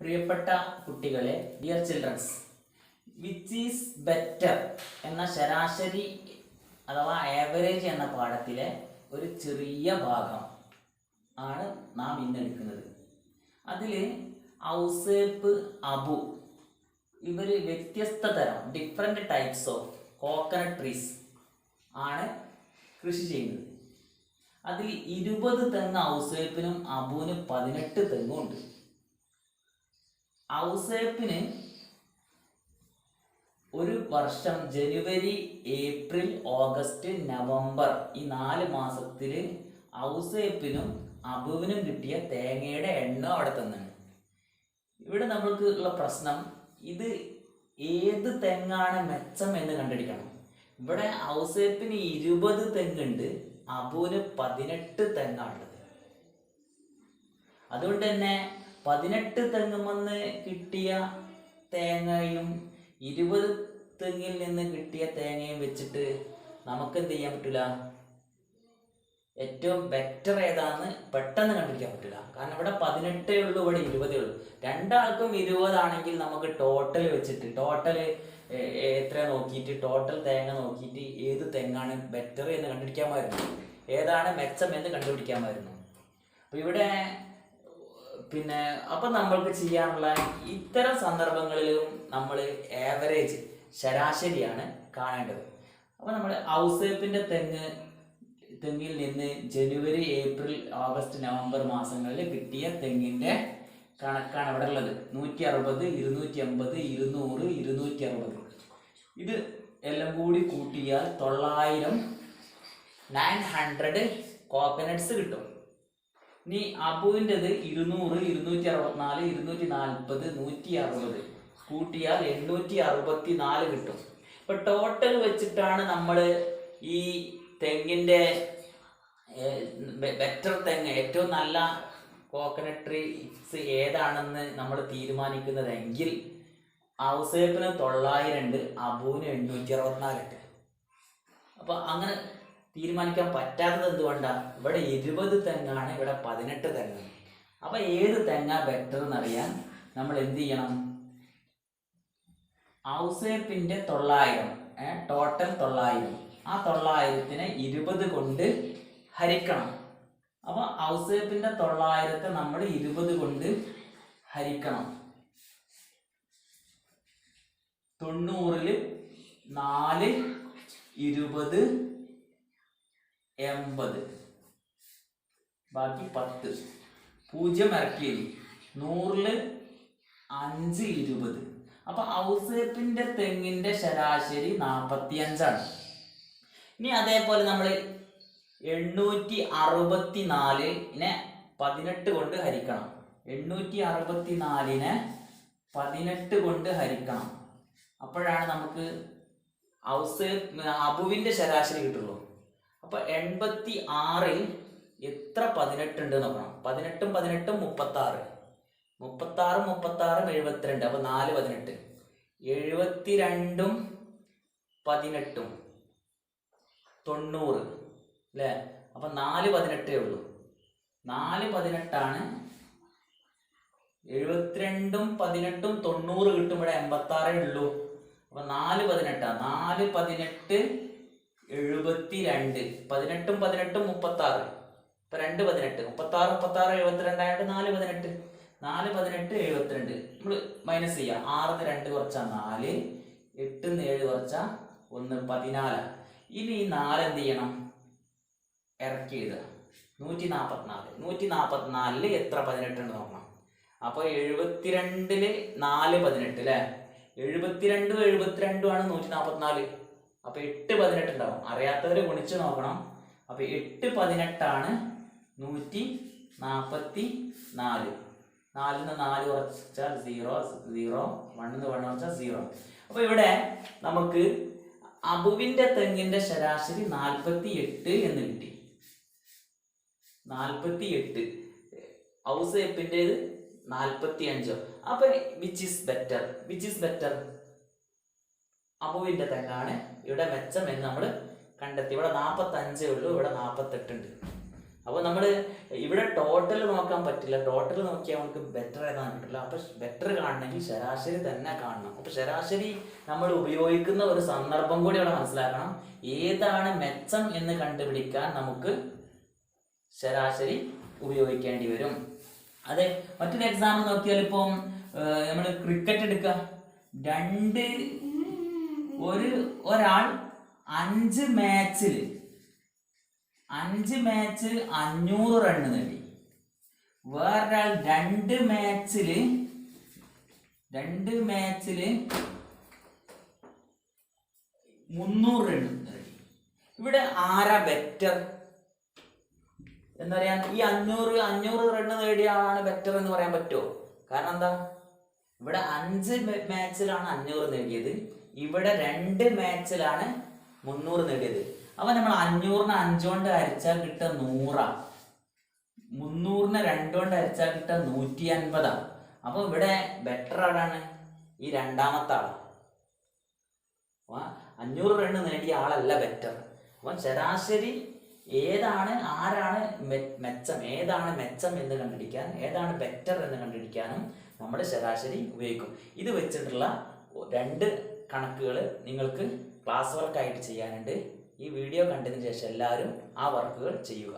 പ്രിയപ്പെട്ട കുട്ടികളെ, dear children's, which is better എന്ന ശരാശരി അഥവാ ആവറേജ് എന്ന പാഠത്തിലെ ഒരു ചെറിയ ഭാഗം ആണ് നാം ഇന്ന് എടുക്കുന്നത്. അതിൽ ഔസേപ്പ്, അബു ഇവർ വ്യത്യസ്ത തരം different types of coconut trees ആണ് കൃഷി ചെയ്യുന്നത്. അതിൽ 20 തെങ്ങ് ഔസേപ്പിനും അബുവിനും 18 തെങ്ങും ഉണ്ട്. ഔസേപ്പിന് ഒരു വർഷം ജനുവരി, ഏപ്രിൽ, ഓഗസ്റ്റ്, നവംബർ ഈ 4 മാസത്തിൽ ഔസേപ്പിനും അബുവിനും കിട്ടിയ തേങ്ങയുടെ എണ്ണം അവിടെ തന്നെയാണ്. ഇവിടെ നമ്മൾക്ക് ഉള്ള പ്രശ്നം, ഇത് ഏത് തെങ്ങാണ് മെച്ചം എന്ന് കണ്ടുപിടിക്കണം. ഇവിടെ ഔസേപ്പിന് 20 തെങ്ങുണ്ട്, അബുവിന് 18 തെങ്ങാണുള്ളത്. അതുകൊണ്ട് തന്നെ 18 തെങ്ങുമെന്ന് കിട്ടിയ തേങ്ങയും 20 തെങ്ങിൽ നിന്ന് കിട്ടിയ തേങ്ങയും വെച്ചിട്ട് നമുക്ക് എന്ത് ചെയ്യാൻ പറ്റില്ല, ഏറ്റവും ബെറ്റർ ഏതാന്ന് പെട്ടെന്ന് കണ്ടുപിടിക്കാൻ പറ്റില്ല. കാരണം ഇവിടെ 18 ഉള്ളൂ, ഇവിടെ 20 ഉള്ളൂ. രണ്ടാൾക്കും 20 ആണെങ്കിൽ നമുക്ക് ടോട്ടൽ വെച്ചിട്ട് എത്ര നോക്കിയിട്ട് ടോട്ടൽ തേങ്ങ നോക്കിയിട്ട് ഏത് തെങ്ങാണ് ബെറ്റർ എന്ന് കണ്ടുപിടിക്കാമായിരുന്നു, ഏതാണ് മെച്ചം എന്ന് കണ്ടുപിടിക്കാമായിരുന്നു. അപ്പോൾ ഇവിടെ അപ്പം നമ്മൾക്ക് ചെയ്യാനുള്ള ഇത്തരം സന്ദർഭങ്ങളിലും നമ്മൾ ആവറേജ് ശരാശരിയാണ് കാണേണ്ടത്. അപ്പോൾ നമ്മൾ ഔസേപ്പിൻ്റെ തെങ്ങിൽ നിന്ന് ജനുവരി, ഏപ്രിൽ, ഓഗസ്റ്റ്, നവംബർ മാസങ്ങളിൽ കിട്ടിയ തെങ്ങിൻ്റെ കണക്കാണ് ഇവിടെ ഉള്ളത്. 160, 280, 200, 260. ഇത് എല്ലാം കൂടി കൂട്ടിയാൽ 900 കോക്കനട്ട്സ് കിട്ടും. ഇനി അബുവിൻ്റെത് 200, 264, 240, 160 കൂട്ടിയാൽ 864 കിട്ടും. ഇപ്പൊ ടോട്ടൽ വെച്ചിട്ടാണ് നമ്മൾ ഈ തെങ്ങിൻ്റെ ബെറ്റർ തെങ്ങ്, ഏറ്റവും നല്ല കോക്കനട്ട് ട്രീസ് ഏതാണെന്ന് നമ്മൾ തീരുമാനിക്കുന്നതെങ്കിൽ ഔസേപ്പിന് 900 ഉണ്ട്, അബുവിന് 864 ഉണ്ട്. അപ്പൊ അങ്ങനെ തീരുമാനിക്കാൻ പറ്റാത്തത് എന്തുകൊണ്ടാണ്? ഇവിടെ 20 തെങ്ങാണ്, ഇവിടെ 18 തെങ്ങ്. അപ്പൊ ഏത് തെങ്ങാ ബെറ്റർ എന്നറിയാൻ നമ്മൾ എന്ത് ചെയ്യണം? ഔസേപ്പിന്റെ 900 ടോട്ടൽ 900, ആ 900നെ 20 കൊണ്ട് ഹരിക്കണം. അപ്പൊ ഔസേപ്പിന്റെ 900ത്തെ നമ്മൾ 20 കൊണ്ട് ഹരിക്കണം. 90ൽ 4, 20, 80, ബാക്കി 10, 0 ഇറക്കിയത്. 100ൽ 5, 20. അപ്പൊ ഔസേപ്പിന്റെ തെങ്ങിന്റെ ശരാശരി 45ആണ്. ഇനി അതേപോലെ നമ്മൾ 864നെ 18 കൊണ്ട് ഹരിക്കണം. 864നെ 18 കൊണ്ട് ഹരിക്കണം. അപ്പോഴാണ് നമുക്ക് അബുവിന്റെ ശരാശരി കിട്ടുള്ളൂ. അപ്പൊ 86ൽ എത്ര 18 ഉണ്ട് നോക്കണം. 18ഉം 18ഉം 36, 36ഉം 36ഉം 72. അപ്പൊ 4 18, 72ഉം 18ഉം 90 അല്ലേ? അപ്പൊ 4 18 ഉള്ളൂ. 4 18ആണ്. 72ഉം 18ഉം 90 കിട്ടുമ്പോൾ 86 ഉള്ളൂ. അപ്പൊ 4 18, 4 18 72, 18ഉം 18ഉം 36. ഇപ്പൊ 2 18, 36 36 72 ആയിട്ട് 4 18, 4 18 72. നമ്മൾ മൈനസ് ചെയ്യാം. 6ന്ന് 2 കുറച്ചാ 4, 8ന്ന് 7 കുറച്ചാ 1, 14. ഇനി ഈ 4 എന്ത് ചെയ്യണം? ഇറക്കി എഴുതുക. 144. 144ൽ എത്ര 18 ഉണ്ട് നോക്കണം. അപ്പോൾ 72ൽ 4 18 അല്ലേ? 72 72 ആണ് 144. അപ്പൊ 8 18 ഉണ്ടാവും. അറിയാത്തവര് ഗുണിച്ച് നോക്കണം. അപ്പൊ 8 18 ആണ് 144. 4ന്ന് 4 കുറച്ചാൽ 0, 0, 1ന്ന് 1 കുറച്ചാൽ 0. അപ്പൊ ഇവിടെ നമുക്ക് അബുവിന്റെ തെങ്ങിന്റെ ശരാശരി 48 എന്ന് കിട്ടി. 48. ഔസേപ്പിൻ്റെത് 45. അപ്പൊ വിച്ച് ഈസ് ബെറ്റർ? അബുവിന്റെ തെങ്ങാണ് ഇവിടെ മെച്ചം എന്ന് നമ്മൾ കണ്ടെത്തി. ഇവിടെ 45 ഉള്ളൂ, ഇവിടെ 48 ഉണ്ട്. അപ്പോൾ നമ്മൾ ഇവിടെ ടോട്ടൽ നോക്കാൻ പറ്റില്ല. ടോട്ടൽ നോക്കിയാൽ നമുക്ക് ബെറ്റർ ഏതാണെന്ന് കിട്ടില്ല. അപ്പോൾ ബെറ്റർ കാണണമെങ്കിൽ ശരാശരി തന്നെ കാണണം. അപ്പോൾ ശരാശരി നമ്മൾ ഉപയോഗിക്കുന്ന ഒരു സന്ദർഭം കൂടി അവിടെ മനസ്സിലാക്കണം. ഏതാണ് മെച്ചം എന്ന് കണ്ടുപിടിക്കാൻ നമുക്ക് ശരാശരി ഉപയോഗിക്കേണ്ടി വരും. അതെ, മറ്റൊരു എക്സാമ്പിൾ നോക്കിയാൽ ഇപ്പം നമ്മൾ ക്രിക്കറ്റ് എടുക്കുക. ഒരാൾ 5 മാച്ചിൽ 500 റൺ നേടി. വേറൊരാൾ 2 മാച്ചിൽ 300 റൺ നേടി. ഇവിടെ ആരാ ബെറ്റർ എന്ന് പറയാൻ? ഈ 500 റൺ നേടിയ ആളാണ് ബെറ്റർ എന്ന് പറയാൻ പറ്റുമോ? കാരണം എന്താ, ഇവിടെ 5 മാച്ചിലാണ് 500 നേടിയത്, ഇവിടെ 2 മാച്ചിലാണ് 300 നേടിയത്. അപ്പൊ നമ്മൾ 500നെ 5 കൊണ്ട് ഹരിച്ചാൽ കിട്ടുക 100, 300നെ 2 കൊണ്ട് ഹരിച്ചാൽ കിട്ടുക 150. അപ്പൊ ഇവിടെ ബെറ്റർ ആളാണ് ഈ രണ്ടാമത്തെ ആള്. 500 റൺ നേടിയ ആളല്ല ബെറ്റർ. അപ്പൊ ശരാശരി ആരാണ് മെച്ചം എന്ന് കണ്ടുപിടിക്കാൻ, ഏതാണ് ബെറ്റർ എന്ന് കണ്ടുപിടിക്കാനും നമ്മൾ ശരാശരി ഉപയോഗിക്കും. ഇത് വെച്ചിട്ടുള്ള 2 കണക്കുകൾ നിങ്ങൾക്ക് ക്ലാസ് വർക്കായിട്ട് ചെയ്യാനുണ്ട്. ഈ വീഡിയോ കണ്ടതിന് ശേഷം എല്ലാവരും ആ വർക്കുകൾ ചെയ്യുക.